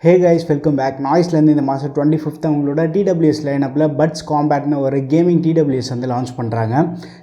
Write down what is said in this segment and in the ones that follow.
Hey guys, welcome back. Noise in the Master 25th உங்களோட TWS லைனப்ல Buds Combat ஒரு gaming TWS வந்து launch பண்றாங்க.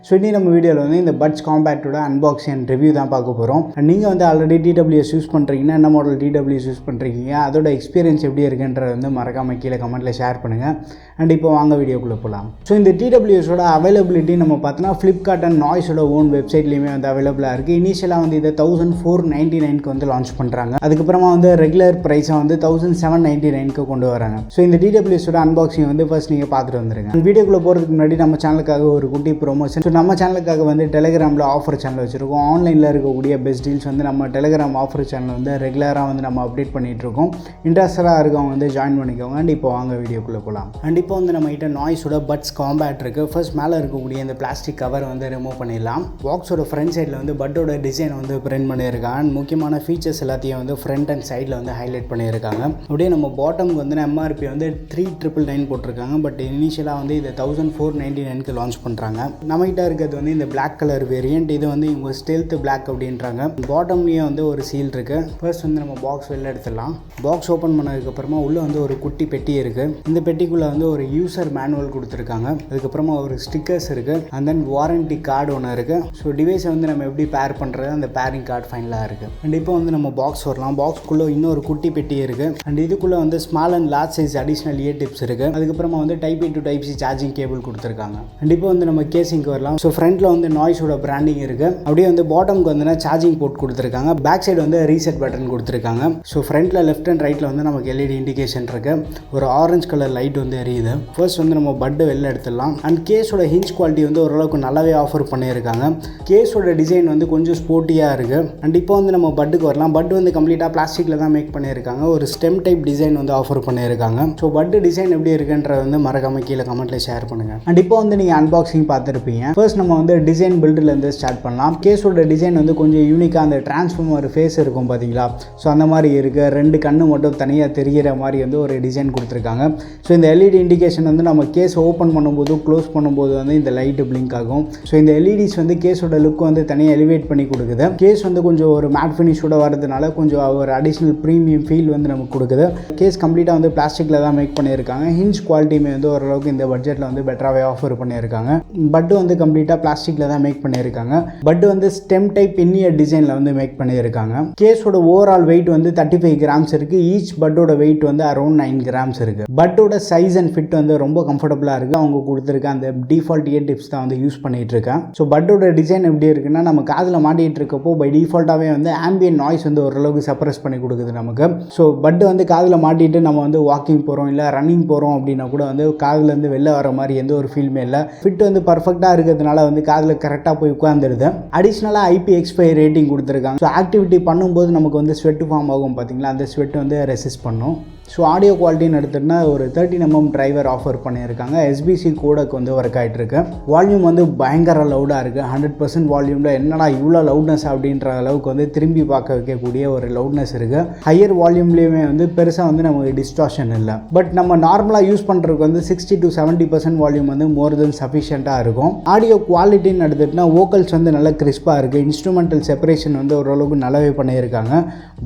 So இன்னி நம்ம வீடியோவில் வந்து இந்த Buds Combat unboxing and review தான் பார்க்க போகிறோம். நீங்கள் வந்து ஆல்ரெடி TWS யூஸ் பண்ணுறீங்கன்னா என்ன மாடல் TWS யூஸ் பண்ணுறீங்க, அதோட எக்ஸ்பீரியன்ஸ் எப்படி இருக்குன்றது வந்து மறக்காமல் கீழே கமெண்ட்டில் ஷேர் பண்ணுங்கள். அண்ட் இப்போ வாங்க வீடியோக்குள்ளே போகலாம். ஸோ இந்த TWSோட அவைலபிலிட்டி நம்ம பார்த்தோன்னா ஃப்ளிப்கார்ட் அண்ட் நாய்ஸோட ஓன் வெப்சைட்லேயுமே வந்து அவைலபிளாக இருக்குது. இனிஷியலாக வந்து இதை 1499 வந்து லான்ச் பண்ணுறாங்க. அதுக்கப்புறமா வந்து ரெகுலர் ப்ரைஸாக வந்து 1799 கொண்டு வராங்க. ஸோ இந்த TWSோட அன்பாக்சிங் வந்து ஃபர்ஸ்ட் நீங்கள் பார்த்துட்டு வந்துருங்க. வீடியோக்குள்ளே போகிறதுக்கு முன்னாடி நம்ம சேனலுக்காக ஒரு குட்டி ப்ரொமோஷன். ஸோ நம்ம சேனலுக்காக வந்து டெலிகிராமில் ஆஃபர் சேனல் வச்சுருக்கோம். ஆன்லைனில் இருக்கக்கூடிய பெஸ்ட் டீல்ஸ் வந்து நம்ம டெலிகிராம் ஆஃபர் சேனல் வந்து ரெகுலராக வந்து நம்ம அப்டேட் பண்ணிகிட்ருக்கோம். இன்ட்ரெஸ்டாக இருக்கவங்க வந்து ஜாயின் பண்ணிக்கோங்க. அண்ட் இப்போ வாங்க வீடியோக்குள்ளே போகலாம். அண்ட் இப்போ வந்து நம்ம கிட்ட நாய்ஸோட பட்ஸ் காம்பேட் இருக்குது. ஃபர்ஸ்ட் மேலே இருக்கக்கூடிய இந்த பிளாஸ்டிக் கவர் வந்து ரிமூவ் பண்ணிடலாம். பாக்ஸோட ஃப்ரண்ட் சைடில் வந்து பட்டோட டிசைன் வந்து பிரிண்ட் பண்ணியிருக்காங்க. அண்ட் முக்கியமான ஃபீச்சர்ஸ் எல்லாத்தையும் வந்து ஃப்ரண்ட் அண்ட் சைடில் வந்து ஹைலைட் பண்ணியிருக்காங்க. அப்படியே நம்ம பாட்டமுக்கு வந்து MRP வந்து 3999 போட்டிருக்காங்க. பட் இனிஷியலாக வந்து இதை 1499 லான்ச் பண்ணுறாங்க. நம்மகிட்ட இருக்கிறது வந்து இந்த பிளாக் கலர் வேரியன்ட். இது வந்து இவங்க ஸ்டெல்த் பிளாக் அப்படின்றாங்க. பாட்டம்லேயே வந்து ஒரு சீல் இருக்குது. ஃபர்ஸ்ட் வந்து நம்ம பாக்ஸ் வெளில எடுத்துடலாம். பாக்ஸ் ஓப்பன் பண்ணதுக்கப்புறமா உள்ளே வந்து ஒரு குட்டி பெட்டி இருக்குது. இந்த பெட்டிக்குள்ளே வந்து ஒரு யூசர் மேனுவல் கொடுத்துருக்காங்க. அதுக்கப்புறமா ஒரு ஸ்டிக்கர்ஸ் இருக்குது. அண்ட் தென் வாரண்டி கார்டு ஒன்று இருக்குது. ஸோ டிவைஸை வந்து நம்ம எப்படி பேர் பண்ணுறது, அந்த பேரிங் கார்டு ஃபைனலாக இருக்குது. அண்ட் இப்போ வந்து நம்ம பாக்ஸ் வரலாம். பாக்ஸ்க்குள்ளே இன்னொரு குட்டி பெட்டி இருக்குது. அண்ட் இதுக்குள்ளே வந்து small and large size additional year tips இருக்குது. அதுக்கப்புறமா வந்து type A to type C charging cable கொடுத்துருக்காங்க. அண்ட் இப்போ வந்து நம்ம கேசிங்க்கு வரலாம். ஸோ ஃப்ரண்ட்டில் வந்து நாய்ஸோட பிராண்டிங் இருக்குது. அப்படியே வந்து பாட்டமுக்கு வந்து சார்ஜிங் போர்ட் கொடுத்துருக்காங்க. பேக் சைடு வந்து ரீசெட் பட்டன் கொடுத்துருக்காங்க. ஸோ ஃப்ரண்ட்டில் லெஃப்ட் அண்ட் ரைட்டில் வந்து நமக்கு LED இண்டிகேஷன் இருக்குது. ஒரு ஆரஞ்சு கலர் லைட் வந்து எரியுது. ஃபர்ஸ்ட் வந்து நம்ம பட்டு வெளில எடுத்துடலாம். அண்ட் கேஸோட ஹிஞ்ச் குவாலிட்டி வந்து ஓரளவுக்கு நல்லாவே ஆஃபர் பண்ணியிருக்காங்க. கேஸோட டிசைன் வந்து கொஞ்சம் ஸ்போர்ட்டியாக இருக்குது. அண்ட் இப்போ வந்து நம்ம பட்டுக்கு வரலாம். பட்டு வந்து கம்ப்ளீட்டாக பிளாஸ்டிக்கில் தான் மேக் பண்ணியிருக்காங்க. ஒரு ஸ்டெம் டைப் டிசைன் வந்து ஆஃபர் பண்ணியிருக்காங்க. ஸோ பட்டு டிசைன் எப்படி இருக்குன்றது வந்து மறக்காம கீழே கமெண்ட்டில் ஷேர் பண்ணுங்கள். அண்ட் இப்போ வந்து நீங்கள் அன்பாக்சிங் பார்த்துருப்பீங்க. ஃபர்ஸ்ட் நம்ம வந்து டிசைன் பில்டிலேருந்து ஸ்டார்ட் பண்ணலாம். கேஸோட டிசைன் வந்து கொஞ்சம் யூனிக்காக அந்த டிரான்ஸ்ஃபார்மர் ஃபேஸ் இருக்கும் பார்த்தீங்களா. ஸோ அந்த மாதிரி இருக்குது. ரெண்டு கண்ணு மட்டும் தனியாக தெரிகிற மாதிரி வந்து ஒரு டிசைன் கொடுத்துருக்காங்க. ஸோ இந்த LED இண்டிகேஷன் வந்து நம்ம கேஸ் ஓப்பன் பண்ணும்போது க்ளோஸ் பண்ணும்போது வந்து இந்த லைட்டு பிளிங்க் ஆகும். ஸோ இந்த LEDs வந்து கேஸோட லுக் வந்து தனியாக எலிவேட் பண்ணி கொடுக்குது. கேஸ் வந்து கொஞ்சம் ஒரு மேட் ஃபினிஷோட வரதுனால கொஞ்சம் ஒரு அடிஷ்னல் ப்ரீமியம் ஃபீல் வந்து நமக்கு கொடுக்குது. கேஸ் கம்ப்ளீட்டாக வந்து பிளாஸ்டிக்கில் தான் மேக் பண்ணியிருக்காங்க. ஹிஞ்ச் குவாலிட்டியுமே வந்து ஓரளவுக்கு இந்த பட்ஜெட்டில் வந்து பெட்டராகவே ஆஃபர் பண்ணியிருக்காங்க. பட்டு வந்து கம்ப்ளீட்டாக பிளாஸ்டிக்கில் தான் மேக் பண்ணியிருக்காங்க. பட்டு வந்து ஸ்டெம் டைப் இன்னியர் டிசைனில் வந்து மேக் பண்ணியிருக்காங்க. கேஸோட ஓவரால் வெயிட் வந்து 35 கிராம்ஸ் இருக்குது. ஈச் பட்டோட வெயிட் வந்து அரௌண்ட் 9 கிராம்ஸ் இருக்குது. பட்டோட சைஸ் அண்ட் ஃபிட் வந்து ரொம்ப கம்ஃபர்டபுளாக இருக்குது. அவங்க கொடுத்துருக்க அந்த டிஃபால்ட் இயர் டிப்ஸ் தான் வந்து யூஸ் பண்ணிகிட்டு இருக்கேன். ஸோ பட்டோட டிசைன் எப்படி இருக்குன்னா, நம்ம காதில் மாட்டிகிட்டு இருக்கப்போ பை டிஃபால்ட்டாகவே வந்து ஆம்பியன் நாய்ஸ் வந்து ஓரளவுக்கு சப்ரஸ் பண்ணி கொடுக்குது நமக்கு. ஸோ பட்டு வந்து காதில் மாட்டிட்டு நம்ம வந்து வாக்கிங் போகிறோம் இல்லை ரன்னிங் போகிறோம் அப்படின்னா கூட வந்து காதுலேருந்து வெளில வர மாதிரி எந்த ஒரு ஃபீல்மே இல்லை. ஃபிட் வந்து பர்ஃபெக்டாக இருக்கிறதுனால வந்து காதில் கரெக்டாக போய் உட்காந்துருது. அடிஷ்னலாக IPX5 ரேட்டிங் கொடுத்துருக்காங்க. ஸோ ஆக்டிவிட்டி பண்ணும்போது நமக்கு வந்து ஸ்வெட் ஃபார்ம் ஆகும் பார்த்தீங்களா, அந்த ஸ்வெட் வந்து ரெசிஸ்ட் பண்ணும். ஸோ ஆடியோ குவாலிட்டின்னு எடுத்துகிட்டா ஒரு 13mm டிரைவர் ஆஃபர் பண்ணியிருக்காங்க. SBC கோடக்கு வந்து ஒர்க் ஆகிட்டு இருக்கு. வால்யூம் வந்து பயங்கர லவுடாக இருக்குது. 100% வால்யூமில் என்னடா இவ்வளோ லவுட்னஸ் அப்படின்ற அளவுக்கு வந்து திரும்பி பார்க்க வைக்கக்கூடிய ஒரு லவுட்னஸ் இருக்குது. ஹையர் வால்யூம்லேயுமே வந்து பெருசாக வந்து நமக்கு டிஸ்டார்ஷன் இல்லை. பட் நம்ம நார்மலாக யூஸ் பண்ணுறதுக்கு வந்து 60 to 70% வால்யூம் வந்து மோர் தென் சஃபிஷியண்ட்டாக இருக்கும். ஆடியோ குவாலிட்டின்னு எடுத்துகிட்டா வோக்கல்ஸ் வந்து நல்லா கிறிஸ்பாக இருக்குது. இன்ஸ்ட்ருமெண்டல் செப்பரேஷன் வந்து ஓரளவுக்கு நல்லாவே பண்ணியிருக்காங்க.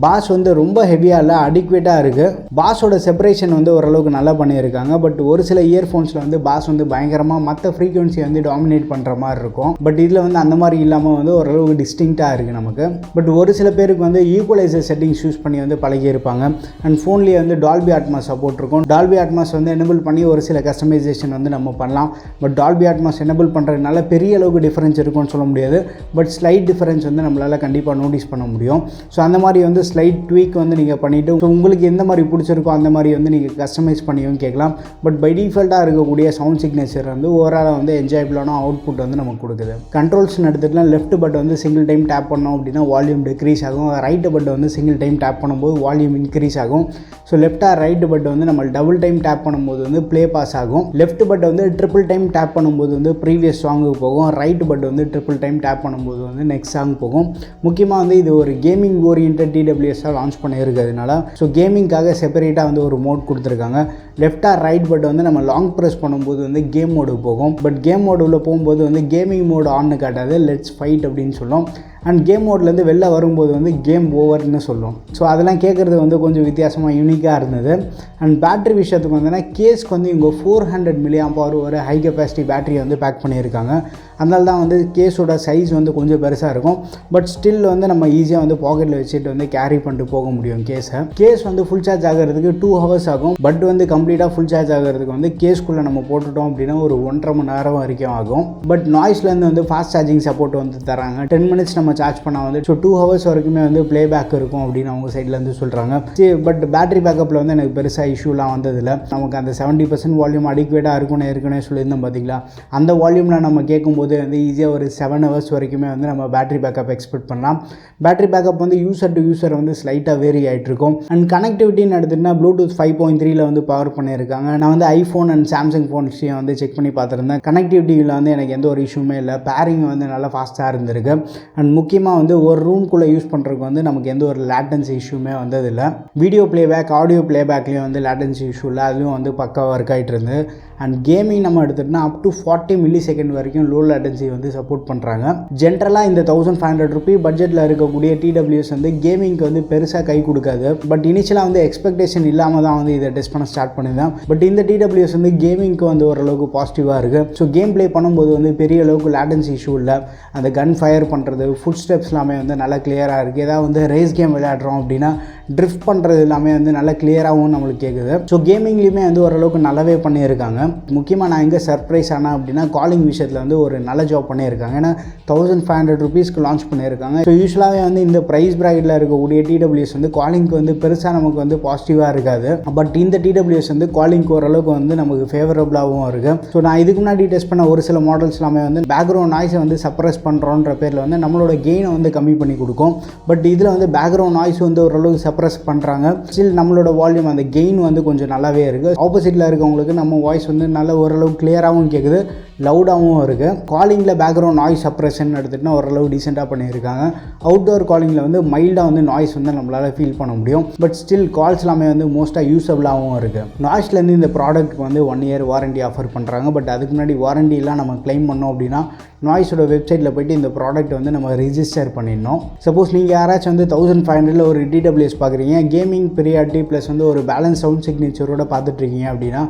பாஸ் வந்து ரொம்ப ஹெவியாக இல்லை, அடிக்வேட்டாக இருக்குது. பாஸோட செப்பரேஷன் வந்து ஓரளவுக்கு நல்லா பண்ணியிருக்காங்க. பட் ஒரு சில இயர்ஃபோன்ஸில் வந்து பாஸ் வந்து பயங்கரமாக மற்ற ஃப்ரீக்வன்சியை வந்து டாமினேட் பண்ணுற மாதிரி இருக்கும். பட் இதில் வந்து அந்த மாதிரி இல்லாமல் வந்து ஓரளவுக்கு டிஸ்டிங்க்டாக இருக்குது நமக்கு. பட் ஒரு சில பேருக்கு வந்து ஈக்குவலைசர் செட்டிங்ஸ் யூஸ் பண்ணி வந்து பழகியிருப்பாங்க. அண்ட் ஃபோன்லேயே வந்து டால்பி அட்மாஸ் சப்போர்ட் இருக்கும். டால்பி அட்மாஸ் வந்து எனேபிள் பண்ணி ஒரு சில கஸ்டமைசேஷன் வந்து நம்ம பண்ணலாம். பட் டால்பி அட்மாஸ் எனேபிள் பண்ணுறதுனால பெரிய அளவுக்கு டிஃபரன்ஸ் இருக்கும்னு சொல்ல முடியாது. பட் ஸ்லைட் டிஃபரன்ஸ் வந்து நம்மளால் கண்டிப்பாக நோட்டீஸ் பண்ண முடியும். ஸோ அந்த மாதிரி வந்து ஸ்லைட் ட்வீக் வந்து நீங்கள் பண்ணிவிட்டு உங்களுக்கு எந்த மாதிரி பிடிச்சிருக்கோ அந்த மாதிரி வந்து நீங்கள் கஸ்டமைஸ் பண்ணியும் கேட்கலாம். பட் பை டிஃபால்ட்டாக இருக்கக்கூடிய சவுண்ட் சிக்னேச்சர் வந்து ஓவராலாக வந்து என்ஜாயபிளான அவுட்புட் வந்து நமக்கு கொடுக்குது. கண்ட்ரோல்ஸ்னு எடுத்துகிட்டா லெஃப்ட் பட் வந்து சிங்கிள் டைம் டேப் பண்ணோம் அப்படின்னா வால்யூம் டிக்ரீஸ் ஆகும். ரைட்டு பட் வந்து சிங்கிள் டைம் டேப் பண்ணும்போது வால்யூம் இன்க்ரீஸ் ஆகும். So left or right bud வந்து நம்ம டபுள் டைம் டேப் பண்ணும்போது வந்து ப்ளே பாஸ் ஆகும். லெஃப்ட் பட் வந்து ட்ரிபிள் டைம் டேப் பண்ணும்போது வந்து ப்ரீவியஸ் சாங்குக்கு போகும். ரைட்டு பட் வந்து ட்ரிபிள் டைம் டேப் பண்ணும்போது வந்து நெக்ஸ்ட் சாங் போகும். முக்கியமாக வந்து இது ஒரு gaming orient TWS launch பண்ணியிருக்கிறதுனால so கேமிங்காக செப்பரேட்டாக வந்து ஒரு மோட் கொடுத்துருக்காங்க. லெஃப்ட் ஆர் ரைட் பட் வந்து நம்ம லாங் ப்ரெஸ் பண்ணும்போது வந்து கேம் மோடுக்கு போகும். பட் கேம் மோடு உள்ள போகும்போது வந்து கேமிங் மோடு ஆன்னு காட்டாது, லெட்ஸ் ஃபைட் அப்படின்னு சொல்லும். அண்ட் கேம் மோட்லேருந்து வெளில வரும்போது வந்து கேம் ஓவர்னு சொல்லும். ஸோ அதெல்லாம் கேட்குறது வந்து கொஞ்சம் வித்தியாசமாக யூனிக்காக இருந்தது. அண்ட் பேட்டரி விஷயத்துக்கு வந்தோன்னா கேஸ்க்கு வந்து இவங்க 400 mAh ஒரு ஹை கெப்பாசிட்டி பேட்டரியை வந்து பேக் பண்ணியிருக்காங்க. அதனால தான் வந்து கேஸோட சைஸ் வந்து கொஞ்சம் பெருசாக இருக்கும். பட் ஸ்டில் வந்து நம்ம ஈஸியாக வந்து பாக்கெட்டில் வச்சுட்டு வந்து கேரி பண்ணிட்டு போக முடியும் கேஸை. கேஸ் வந்து ஃபுல் சார்ஜ் ஆகிறதுக்கு 2 hours ஆகும். பட் வந்து கம்ப்ளீட்டாக ஃபுல் சார்ஜ் ஆகிறதுக்கு வந்து கேஸ்க்குள்ளே நம்ம போட்டுட்டோம் அப்படின்னா ஒரு 1.5 மணி நேரம் வரைக்கும் ஆகும். பட் நாய்ஸ்லேருந்து வந்து ஃபாஸ்ட் சார்ஜிங் சப்போர்ட் வந்து தராங்க. 10 minutes நம்ம சார்ஜ் பண்ணால் வந்து 2 hours வரைக்குமே வந்து ப்ளே பேக் இருக்கும் அப்படின்னு அவங்க சைட்லேருந்து சொல்கிறாங்க. பட் பேட்டரி பேக்கப்பில் வந்து எனக்கு பெருசாக இஷ்யூலாம் வந்ததில்லை. நமக்கு அந்த 70% வால்யூம் அடிக்குவேட்டாக இருக்கும்னு ஏற்கனவே சொல்லியிருந்தோம் பார்த்தீங்களா. அந்த வால்யூமில் நம்ம கேட்கும்போது வந்து ஈஸியாக ஒரு 7 hours வரைக்குமே வந்து நம்ம பேட்டரி பேக்கப் எக்ஸ்பெக்ட் பண்ணலாம். பேட்டரி பேக்கப் வந்து யூசர் டு யூசர் வந்து ஸ்லைட்டாக வேரி ஆகிட்டு இருக்கும். அண்ட் கனெக்டிவிட்டின்னு எடுத்துகிட்டா ப்ளூடூத் 5.3 வந்து பவர் பண்ணியிருக்காங்க. நான் வந்து ஐஃபோன் அண்ட் சாம்சங் ஃபோன்ஸையும் வந்து செக் பண்ணி பார்த்துருந்தேன். கனெக்டிவிட்டியில் வந்து எனக்கு எந்த ஒரு இஷ்யூமே இல்லை. பேரிங் வந்து நல்லா ஃபாஸ்ட்டாக இருந்திருக்கு. அண்ட் முக்கியமாக வந்து ஒரு ரூம்குள்ளே யூஸ் பண்ணுறதுக்கு வந்து நமக்கு எந்த ஒரு லேட்டன்சி இஷ்யூமே வந்ததில்லை. வீடியோ ப்ளேபேக் ஆடியோ ப்ளேபேக்லேயும் வந்து லேட்டன்சி இஷ்யூ இல்லை, அதுவும் வந்து பக்காவாக ஒர்க் ஆகிட்டு இருந்து. அண்ட் கேமிங் நம்ம எடுத்துகிட்டோம்னா அப் டு 40 millisecond வரைக்கும் லோ லேட்டன்சி வந்து சப்போர்ட் பண்ணுறாங்க. ஜென்ரலாக இந்த 1500 ரூபி பட்ஜெட்டில் இருக்கக்கூடிய TWS வந்து கேமிங்க்கு வந்து பெருசாக கை கொடுக்காது. பட் இனிஷியலாக வந்து எக்ஸ்பெக்டேஷன் இல்லாமல் தான் வந்து இதை டெஸ்ட் பண்ண ஸ்டார்ட் பண்ணியிருந்தேன். பட் இந்த TWS வந்து கேமிங்க்கு வந்து ஓரளவுக்கு பாசிட்டிவாக இருக்குது. ஸோ கேம் ப்ளே பண்ணும்போது வந்து பெரிய அளவுக்கு லேட்டன்சி இஷ்யூ இல்லை. அந்த கன் ஃபயர் பண்ணுறது, ஃபுட் ஸ்டெப்ஸ் எல்லாமே வந்து நல்லா கிளியராக இருக்குது. ஏதாவது வந்து ரேஸ் கேம் விளையாடுறோம் அப்படின்னா ட்ரிஃப்ட் பண்ணுறது எல்லாமே வந்து நல்லா கிளியராகவும் நம்மளுக்கு கேட்குது. ஸோ கேமிங்லேயுமே வந்து ஓரளவுக்கு நல்லாவே பண்ணியிருக்காங்க. முக்கியமாக நான் எங்கே சர்ப்ரைஸ் ஆனால் அப்படின்னா காலிங் விஷயத்தில் வந்து ஒரு நல்ல ஜாப் பண்ணியிருக்காங்க. ஏன்னா 1500 ரூபீஸ்க்கு லான்ச் பண்ணியிருக்காங்க. ஸோ யூஸ்வலாகவே வந்து இந்த ப்ரைஸ் ப்ராக்கெட்டில் இருக்கக்கூடிய TWS வந்து காலிங்க்கு வந்து பெருசாக நமக்கு வந்து பாசிட்டிவாக இருக்காது. பட் இந்த TWS வந்து காலிங்க்கு ஓரளவுக்கு வந்து நமக்கு ஃபேவரபுளாகவும் இருக்குது. ஸோ நான் இதுக்கு முன்னாடி டெஸ்ட் பண்ண ஒரு சில மாடல்ஸ் எல்லாமே வந்து பேக்ரவுண்ட் நாய்ஸை வந்து சப்ரஸ் பண்ணுறோன்ற பேரில் வந்து நம்மளோட கெயினை வந்து கம்மி பண்ணி கொடுக்கும். பட் இதில் வந்து பேக்ரவுண்ட் நாய்ஸ் வந்து ஓரளவுக்கு சப்ரஸ் பண்ணுறாங்க. ஸ்டில் நம்மளோட வால்யூம் அந்த கெயின் வந்து கொஞ்சம் நல்லாவே இருக்குது. ஆப்போசிட்டில் இருக்கவங்களுக்கு நம்ம வாய்ஸ் வந்து நல்ல ஓரளவு கிளியராகவும் கேட்குது, லவுடாகவும் இருக்குது. காலிங்கில் பேக்ரவுண்ட் நாய்ஸ் சப்ரஷன் எடுத்துகிட்டுனா ஓரளவு டீசெண்டாக பண்ணியிருக்காங்க. அவுட்டோர் காலிங்கில் வந்து மைல்டாக வந்து நாய்ஸ் வந்து நம்மளால் ஃபீல் பண்ண முடியும். பட் ஸ்டில் கால்ஸ் எல்லாமே வந்து மோஸ்ட்டாக யூஸபிளாகவும் இருக்குது. நாய்ஸ்லேருந்து இந்த ப்ராடக்ட்டுக்கு வந்து 1 year வாரண்டி ஆஃபர் பண்ணுறாங்க. பட் அதுக்கு முன்னாடி வாரண்டிலாம் நம்ம கிளைம் பண்ணோம் அப்படின்னா நாய்ஸோட வெப்சைட்டில் போய்ட்டு இந்த ப்ராடக்ட் வந்து நம்ம ரிஜிஸ்டர் பண்ணிடணும். சப்போஸ் நீங்கள் யாராச்சும் வந்து 1500 ஒரு TWS பார்க்குறீங்க, கேமிங் பீரியாரிட்டி ப்ளஸ் வந்து ஒரு பேலன்ஸ் சவுண்ட் சிக்னேச்சரோட பார்த்துட்ருக்கீங்க அப்படின்னா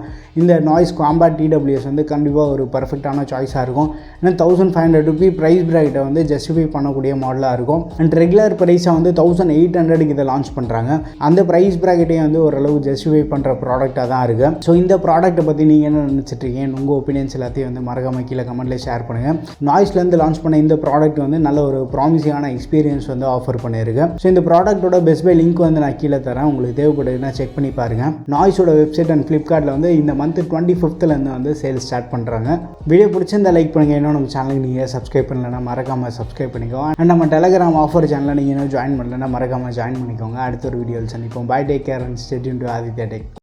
இந்த நாய்ஸ் காம்பேட் TWS வந்து கண்டிப்பாக ஒரு பர்ஃபெக்டான சாய்ஸாக இருக்கும். ஏன்னா 1500 ரூபி ப்ரைஸ் ப்ராக்கெட்டை வந்து ஜஸ்டிஃபை பண்ணக்கூடிய மாடலாக இருக்கும். அண்ட் ரெகுலர் ப்ரைஸை வந்து 1800க்கு இதை லான்ச் பண்ணுறாங்க. அந்த ப்ரைஸ் ப்ராக்கெட்டையும் வந்து ஓரளவு ஜஸ்டிஃபை பண்ணுற ப்ராடக்டாக தான் இருக்குது. ஸோ இந்த ப்ராடக்ட்டை பற்றி நீங்கள் என்ன நினச்சிட்ருக்கீங்க, உங்கள் ஒப்பீனியன்ஸ் எல்லாத்தையும் வந்து மறக்காம கீழே கமெண்ட்டில் ஷேர் பண்ணுங்கள். நாய்ஸ்லேருந்து லான்ச் பண்ண இந்த ப்ராடக்ட் வந்து நல்ல ஒரு ப்ராமிசிங்கான எக்ஸ்பீரியன்ஸ் வந்து ஆஃபர் பண்ணியிருக்கு. ஸோ இந்த ப்ராடக்ட்டோட பெஸ்ட் பை லிங்க் வந்து நான் கீழே தரேன், உங்களுக்கு தேவைப்படுதுன்னா செக் பண்ணி பாருங்கள். நாய்ஸோட வெப்சைட் அண்ட் ஃப்ளிப்கார்ட்டில் வந்து இந்த மந்த் 25th வந்து சேல் ஸ்டார்ட் பண்ணுறாங்க. வீடியோ பிடிச்சிருந்தா லைக் பண்ணுங்கள். இன்னும் நம்ம சேனலுக்கு நீங்கள் சப்ஸ்கிரைப் பண்ணலைன்னா மறக்காமல் சப்ஸ்கிரைப் பண்ணிக்கோங்க. அண்ட் நம்ம டெலகிராம் ஆஃபர் சேனலில் நீங்கள் இன்னும் ஜாயின் பண்ணலைன்னா மறக்காமல் ஜாயின் பண்ணிக்கோங்க. அடுத்த ஒரு வீடியோவில் சந்திப்போம். Bye, take care and stay tuned to Aditya tech.